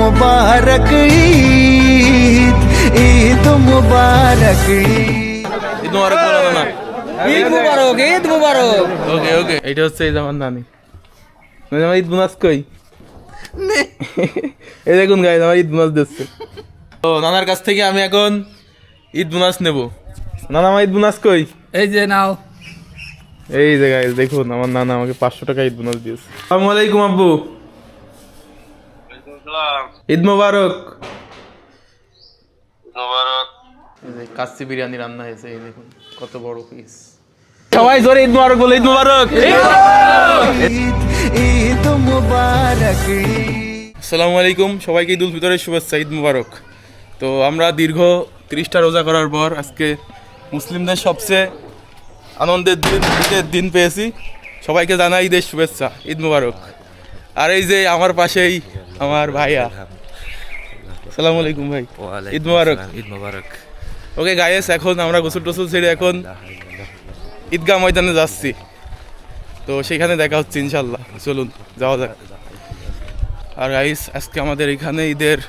मुबारक ईद ईद मुबारक ঈদ মুবারক বলো না। ঈদ মুবারক, ঈদ মুবারক। ওকে ওকে, এটা হচ্ছে এই আমার নানি। আমার ঈদ বোনাস কই? এই দেখুন গাইস, আমার ঈদ বোনাস দিচ্ছে। তো নানার কাছ থেকে আমি এখন ঈদ বোনাস নেব। নানা, আমার ঈদ বোনাস কই? এই যে নাও। এই যে গাইস দেখুন, আমার নানা আমাকে 500 টাকা ঈদ বোনাস দিয়েছে। আসসালামু আলাইকুম আব্বু। ঈদ মোবারক। এই যে কাচ্চি বিরিয়ানি রান্না হয়েছে, এই দেখুন কত বড় পিস। সবাই জোরে ঈদ মোবারক বলে, ঈদ মোবারক। ईद मुबारक আসসালামু আলাইকুম, সবাইকে ঈদ উল ফিতরের শুভেচ্ছা, ঈদ মুবারক। তো আমরা দীর্ঘ 30টা রোজা করার পর আজকে মুসলিমদের সবচেয়ে আনন্দের দিন, ঈদের দিন পেয়েছি। সবাইকে জানাই ঈদের শুভেচ্ছা, ঈদ মুবারক। আর এই যে আমার পাশেই আমার ভাইয়া। আসসালামু আলাইকুম ভাই, ঈদ মুবারক। ঈদ মুবারক। ওকে গাইস, এখন আমরা গোসল টোসল ছেড়ে এখন ঈদগাহ ময়দানে যাচ্ছি। তো সেখানে দেখা হচ্ছে ইনশাল্লাহ, চলুন যাওয়া যাক। আর গাইস, আজকে আমাদের এখানে ঈদের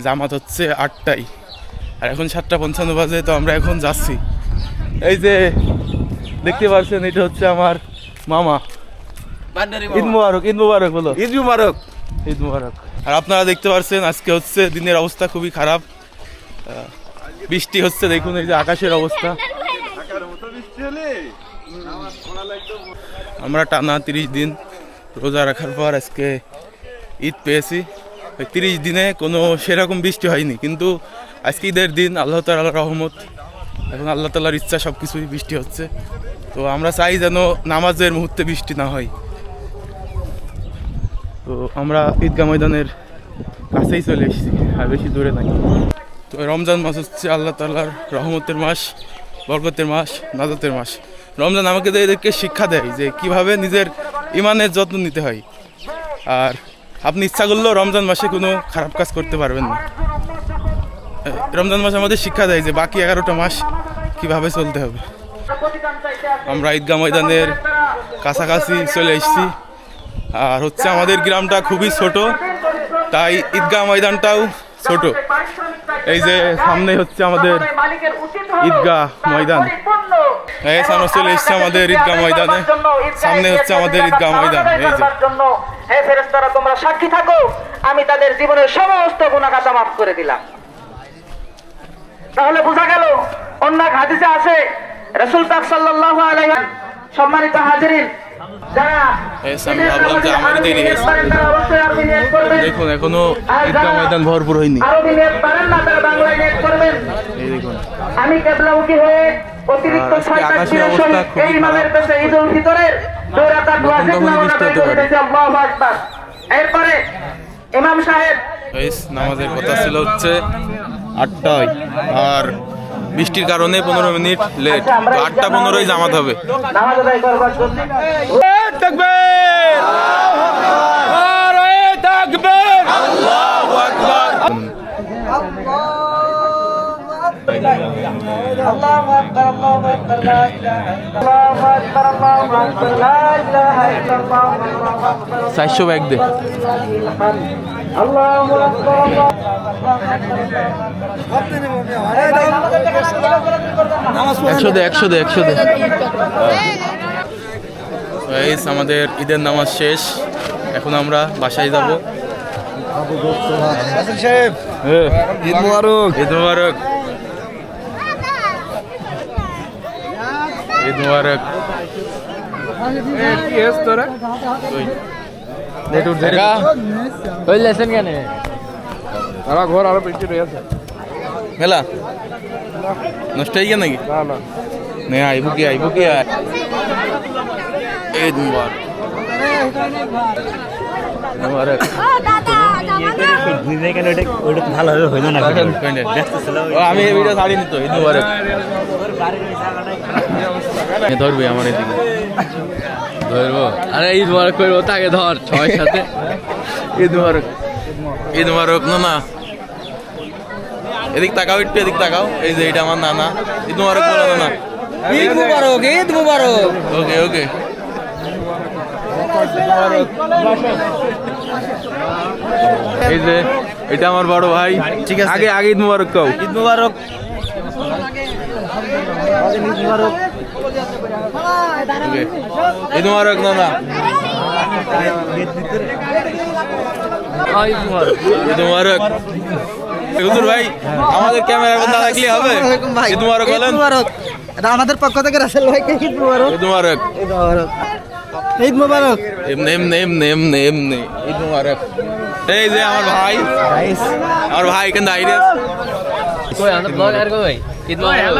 জামাত হচ্ছে 8টায়, আর এখন 7:55 বাজে। তো আমরা এখন যাচ্ছি। এই যে দেখতে পাচ্ছেন, এটা হচ্ছে আমার মামা। ঈদ মুবারক, ঈদ মুবারক বলো। ঈদ মুবারক। ঈদ মুবারক। আর আপনারা দেখতে পাচ্ছেন আজকে হচ্ছে দিনের অবস্থা খুবই খারাপ, বৃষ্টি হচ্ছে। দেখুন এই যে আকাশের অবস্থা। আমরা টানা 30 দিন রোজা রাখার পর আজকে ঈদ পেয়েছি। 30 দিনে কোনো সেরকম বৃষ্টি হয়নি, কিন্তু আজকে ঈদের দিন, আল্লাহ তাআলার রহমত, এখন আল্লাহ তাআলার ইচ্ছা সব কিছুই বৃষ্টি হচ্ছে। তো আমরা চাই যেন নামাজের মুহূর্তে বৃষ্টি না হয়। তো আমরা ঈদগাহ ময়দানের কাছেই চলে এসেছি, আর বেশি দূরে নাই। তো রমজান মাস হচ্ছে আল্লাহ তাআলার রহমতের মাস, বরকতের মাস, নাজাতের মাস। রমজান আমাকে এদেরকে শিক্ষা দেয় যে কিভাবে নিজের ইমানের যত্ন নিতে হয়। আর আপনি ইচ্ছা করলেও রমজান মাসে কোনো খারাপ কাজ করতে পারবেন না। রমজান মাস আমাদের শিক্ষা দেয় যে বাকি 11টা মাস কিভাবে চলতে হবে। আমরা ঈদগাহ ময়দানের কাছাকাছি চলে এসেছি। আর হচ্ছে আমাদের গ্রামটা খুবই ছোট, তাই ঈদগাহ ময়দানটাও ছোট। এই যে সামনে হচ্ছে আমাদের ঈদগাহ ময়দান। আমরা চলে এসেছি আমাদের ঈদগাহ ময়দানে, সামনে হচ্ছে আমাদের ঈদগাহ ময়দান। এই যে হে ফেরেশতারা, তোমরা সাক্ষী থাকো, আমি তাদের জীবনের সমস্ত গুনাহ খাতা মাফ করে দিলাম। তাহলে বোঝা গেল, অন্য এক হাদিসে আছে রাসূল পাক সাল্লাল্লাহু আলাইহি ওয়াসাল্লাম, সম্মানিত হাজিরিন, যারা আমি ভাবলাম যে আমারই দেরি হয়েছে। দেখুন এখনো ঈদগাহ ময়দান ভরপুর হয়নি। আরবি নিয়ত পারেন না, তারা বাংলায় নিয়ত করবেন। এই দেখুন, আমি কিবলামুখী হয়ে অতিরিক্ত 6 তাকবীরের সহিত এই ইমামের কাছে ঈদ উল ফিতরের 2 রাকাত ওয়াজিব নামাজ আদায় করতেছি। আল্লাহু আকবার। এরপরে ইমাম সাহেব নামাজের কথা ছিল হচ্ছে 8টায়, আর বৃষ্টির কারণে 15 মিনিট লেট। তো 8:15 জামাত হবে। নামাজ আদায় করবার জন্য তাকবীর, নারে তাকবীর, আল্লাহু আকবার। আল্লাহু আকবার, আল্লাহু আকবার, লা ইলাহা ইল্লাল্লাহ, আল্লাহু আকবার, আল্লাহু আকবার, লা ইলাহা ইল্লাল্লাহ, আল্লাহু আকবার। 400 ব্যাগ দে। আল্লাহু আকবার, একশো দে। আমাদের ঈদের নামাজ শেষ, এখন আমরা বাসায় যাব। ঈদ মুবারক। ঈদ মুবারক, ঈদ মুবারক। ঘর আরো বৃষ্টি রয়েছে। মেলা নষ্ট হয়ে গিয়ে নাকি? না, আইব কি ঈদ মুবারক, মুবারক। আমি এই ভিডিও ছাড়িনি তো। ঈদ মুবারক। ধরবি আমার এদিকে, ধরবো। আরে ঈদ মুবারক করবো, তাকে ধর সবাই সাথে। ঈদ মুবারক, ঈদ মুবারক। না, এদিক তাকাও, একটু এদিক তাকাও। এই যে এটা আমার নানা। ঈদ মুবারক বলো না। ঈদ মুবারক, ঈদ মুবারক। ওকে ওকে। এই যে এটা আমার বড় ভাই। ঠিক আছে। আগে আগে ঈদ মুবারক কও। ঈদ মুবারক। ওকে। ঈদ মুবারক নানা। ঈদ মুবারক। হুজুর ভাই আমাদের ক্যামেরার মধ্যে রাখলে হবে? ঈদ মুবারক বলেন। এটা আমাদের পক্ষ থেকে রাসেল ভাইকে ঈদ মুবারক। ঈদ মুবারক। ঈদ মুবারক। এমনি এমনি এমনি এমনি এমনি ঈদ মুবারক। এই যে আমার ভাই, আমার ভাই এখানে দাঁড়িয়ে আছে। কই আমরা ব্লগ আর কই ঈদ মুবারক।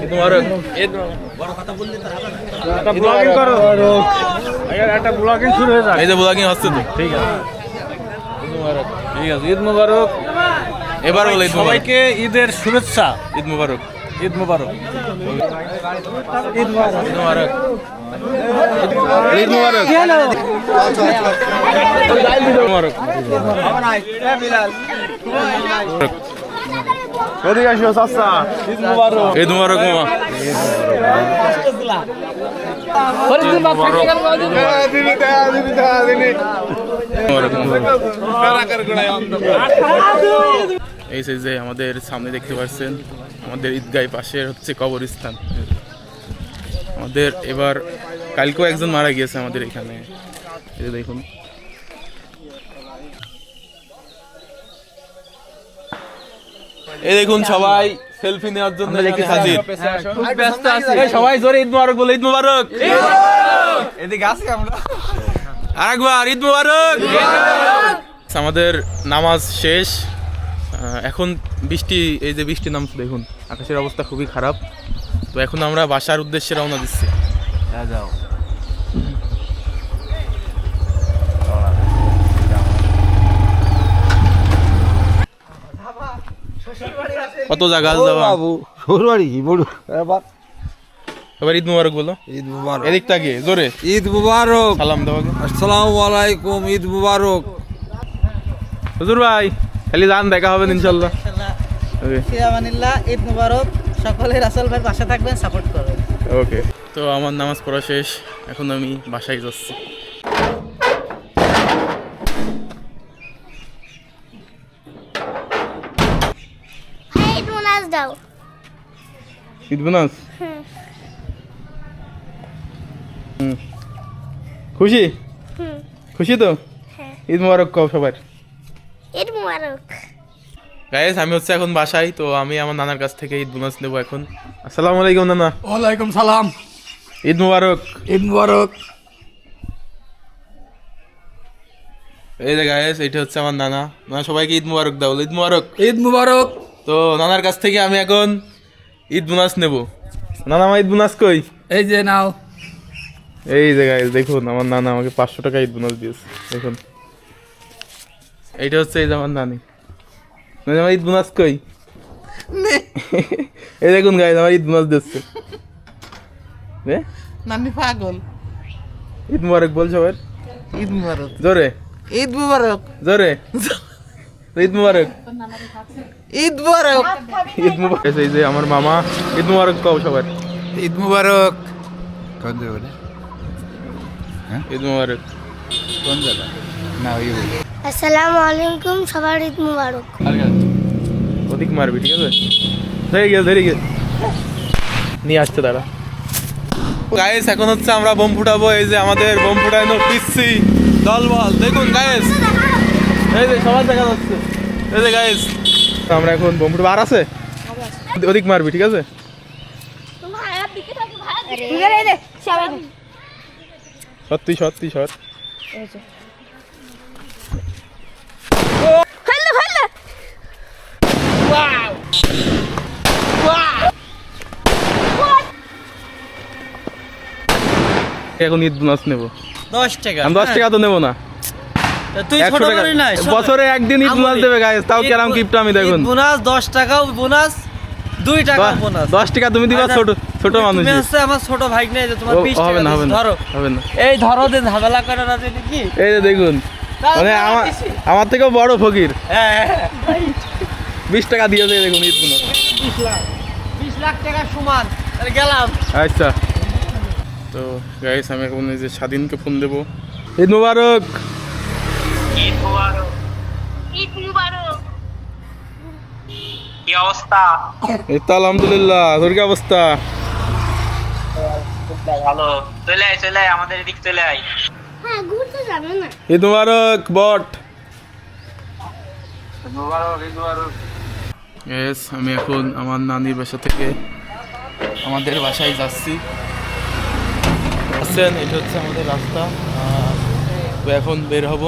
ঈদ মুবারক। ঈদ ব্লগিং করো একটা ব্লগিং শুরু হয়ে যাক। এই যে ব্লগিং হচ্ছে তো ঠিক আছে। ঈদ মুবারক। ঠিক আছে, ঈদ মুবারক। এবার বলে ঈদ মুবারক। সবাইকে ঈদের শুভেচ্ছা। ঈদ মুবারক। ঈদ মুবারক। ঈদ মুবারক। ঈদ মুবারক। ঈদ মুবারক। এদিকে আসো চাচা। ঈদ মুবারক। ঈদ মুবারক মামা। এই যে আমাদের সামনে দেখতে পাচ্ছেন আমাদের ঈদগাহ পাশে হচ্ছে কবরস্থান। আমাদের এবার কালকেও একজন মারা গিয়েছে আমাদের এখানে, এই যে দেখুন। এই দেখুন সবাই সেলফি নেওয়ার জন্য এখানে হাজির। ব্যস্ত আছি। এই সবাই জোরে ঈদ মুবারক বলে। ঈদ মুবারক। এদিকে আসি আমরা। আরেকবার ঈদ মুবারক। আমাদের নামাজ শেষ। এখন বৃষ্টি, এই যে বৃষ্টি নামছে দেখুন, আকাশের অবস্থা খুবই খারাপ। তো এখন আমরা বাসার উদ্দেশ্যে রওনা দিচ্ছি। যাও। কত জায়গা যাবা? শ্বশুরবাড়ি কি বড় এবার। এবার ঈদ মুবারক বলো। ঈদ মুবারক। এদিক তাকিয়ে জোরে ঈদ মুবারক। সালাম দাও আগে। আসসালামু আলাইকুম। ঈদ মুবারক। হুজুর ভাই খালি যান, দেখা হবে ইনশাল্লাহ। ওকে ফিয়ামানিল্লাহ। ঈদ মুবারক। সকলে রাসেল ভাইয়ের পাশে থাকবেন, সাপোর্ট করবেন। ওকে। তো আমার নামাজ পড়া শেষ, এখন আমি বাসায় যাচ্ছি। ঈদ বোনাস দাও। ঈদ বোনাস। খুশি? খুশি তো? ঈদ মুবারক কও সবার। ঈদ মুবারক। গাইস আমি হচ্ছে এখন বাসায়, তো আমি আমার নানার কাছ থেকে ঈদ বোনাস নেবো এখন। আসসালামু আলাইকুম নানা। ওয়ালাইকুম সালাম। ঈদ মুবারক। ঈদ মুবারক। এই যে গাইস এটা হচ্ছে আমার নানা। নানা সবাইকে ঈদ মুবারক দাও। ঈদ মুবারক। ঈদ মুবারক। তো নানার কাছ থেকে আমি এখন ঈদ বোনাস নেব। নানা আমার ঈদ বোনাস কই? এই যে নাও। এই যে গাইস দেখুন আমার নানা আমাকে 500 টাকা ঈদ বোনাস দিয়েছে। দেখুন এইটা হচ্ছে এই যে আমার নানি। নানি আমার ঈদ বোনাস কই? এই দেখুন গাইস আমার ঈদ বোনাস দিচ্ছে। নানি পাগল। ঈদ মুবারক বল সবার। ঈদ মুবারক। জোরে ঈদ মুবারক। জোরে ঈদ মুবারক। ঈদ মুবারক। ঈদ মুবারক। এই যে আমার মামা। ঈদ মুবারক কও সবার। ঈদ মুবারক। ঈদ মুবারক। আসসালামু আলাইকুম, সবার ঈদ মুবারক। অধিক মারবি ঠিক আছে? ধরে গিয়ে ধরে গিয়ে নিয়ে আসছে তারা। গাইস এখন হচ্ছে আমরা বোম ফুটাবো। এই যে আমাদের বোম ফুটানো পিচ্ছি দলবল দেখুন গাইস, এই যে সবার দেখা যাচ্ছে। এই যে গাইস আমরা এখন বোম ফুটাবো। আর আছে অধিক মারবি ঠিক আছে? সত্যি সত্যি সর। এখন ঈদ বোনাস নেবো। 10 টাকা। আমি 10 টাকা তো নেবো না, তুই 100 ছোট টাকা। করি না। বছরে একদিন ঈদ বোনাস দেবে গাইস, তাও কেরাম গিফট আমি দেখুন। বোনাস 10 টাকাও বোনাস, 2 টাকা বোনাস। 10 টাকা তুমি দিবা ছোট ছোট মানুষ। তুমি হচ্ছে আমার ছোট ভাই নেই যে তোমার 20 হবে টাকা না হবে দিছি, না ধরো। হবে না। এই ধরো দে ঝামেলা করে না দিলি কি? এই যে দেখুন মানে আমার থেকেও বড় ফকির হ্যাঁ 20 টাকা দিয়েছে দেখুন ঈদ বোনাস। 20 লাখ টাকা সমান। তাহলে গেলাম। আচ্ছা তো গাইস আমি এখন এই যে স্বাধীনকে ফোন দেবো। ঈদ মুবারক। ঈদ মুবারক। কি অবস্থা? এই তো আলহামদুলিল্লাহ, তোর কি অবস্থা? ভালো। চলে আয় আমাদের এদিক চলে আয়। হ্যাঁ, ঘুরতে যাবে না? ঈদ মুবারক বট। Yes, আমি এখন আমার নানির বাসা থেকে আমাদের বাসায় যাচ্ছি। আসছেন, এটা হচ্ছে আমাদের রাস্তা। তো এখন বের হব।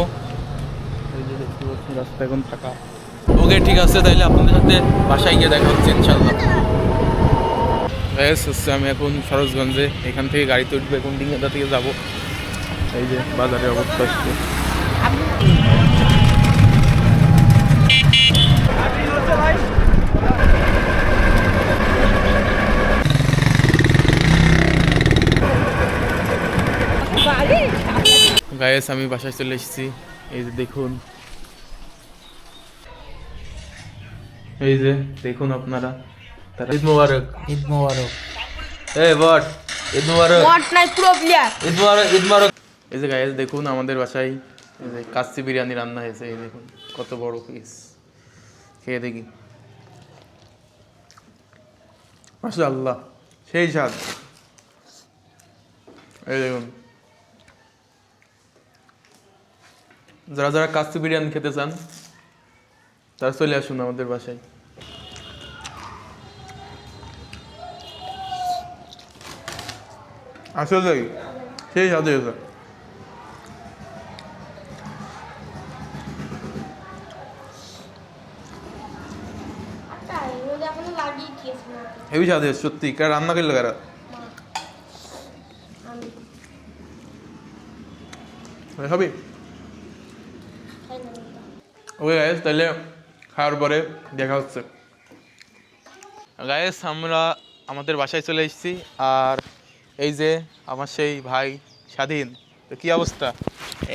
এই যে দেখতে পাচ্ছি রাস্তা এখন ফাঁকা। ওকে, ঠিক আছে, তাইলে আপনাদের সাথে বাসায় গিয়ে দেখা হচ্ছে ইনশাল্লাহ। হচ্ছে আমি এখন সরোজগঞ্জে, এখান থেকে গাড়িতে উঠবো, এখন ডিঙ্গাদা থেকে যাব। এই যে বাজারের অবস্থা হচ্ছে। গায়েস, আমি বাসায় চলে এসেছি। এই যে দেখুন, এই যে দেখুন আপনারা। ঈদ মোবারক। ঈদ মোবারক। এই বট, ঈদ মোবারক। বট নাই, পুরো প্লেয়ার। ঈদ মোবারক, ঈদ মোবারক। এই যে গায়েস দেখুন, আমাদের বাসায় এই যে কাচ্চি বিরিয়ানি রান্না হয়েছে। এই দেখুন কত বড় পিস, খেয়ে দেখি। মাশাআল্লাহ, সেই স্বাদ। এই দেখুন, যারা যারা কাচ্চি বিরিয়ানি খেতে চান তারা চলে আসুন আমাদের বাসায়। আসলে সেই স্বাদ হয়েছে। হেভি স্বাদ হয়েছে সত্যি। কার রান্না করলে কারা? হবে। ওকে গাইস, তাহলে খাওয়ার পরে দেখা হচ্ছে। গাইস, আমরা আমাদের বাসায় চলে এসেছি। আর এই যে আমার সেই ভাই স্বাধীন। তো কি অবস্থা?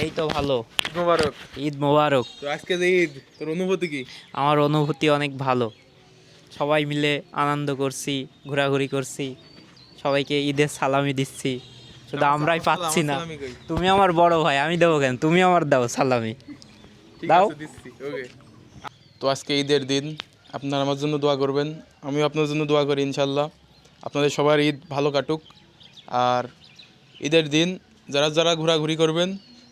এই তো ভালো। ঈদ মোবারক। ঈদ মোবারক। তো আজকে যে ঈদ, তোর অনুভূতি কি? আমার অনুভূতি অনেক ভালো। সবাই মিলে আনন্দ করছি, ঘোরাঘুরি করছি, সবাইকে ঈদের সালামি দিচ্ছি। শুধু আমরাই পাচ্ছি না। তুমি আমার বড় ভাই, আমি দেবো কেন? তুমি আমার দাও সালামি। দাও। ওকে। তো আজকে ঈদের দিন, আপনারা আমার জন্য দোয়া করবেন, আমিও আপনার জন্য দোয়া করি ইনশাল্লাহ আপনাদের সবার ঈদ ভালো কাটুক। আর ঈদের দিন যারা যারা ঘোরাঘুরি করবেন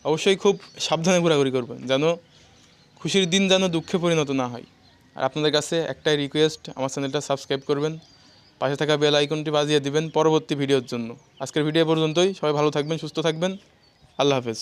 অবশ্যই খুব সাবধানে ঘোরাঘুরি করবেন, যেন খুশির দিন যেন দুঃখে পরিণত না হয়। আর আপনাদের কাছে একটাই রিকোয়েস্ট, আমার চ্যানেলটা সাবস্ক্রাইব করবেন, পাশে থাকা বেল আইকনটি বাজিয়ে দিবেন পরবর্তী ভিডিওর জন্য। আজকের ভিডিও পর্যন্তই। সবাই ভালো থাকবেন, সুস্থ থাকবেন। আল্লাহ হাফেজ।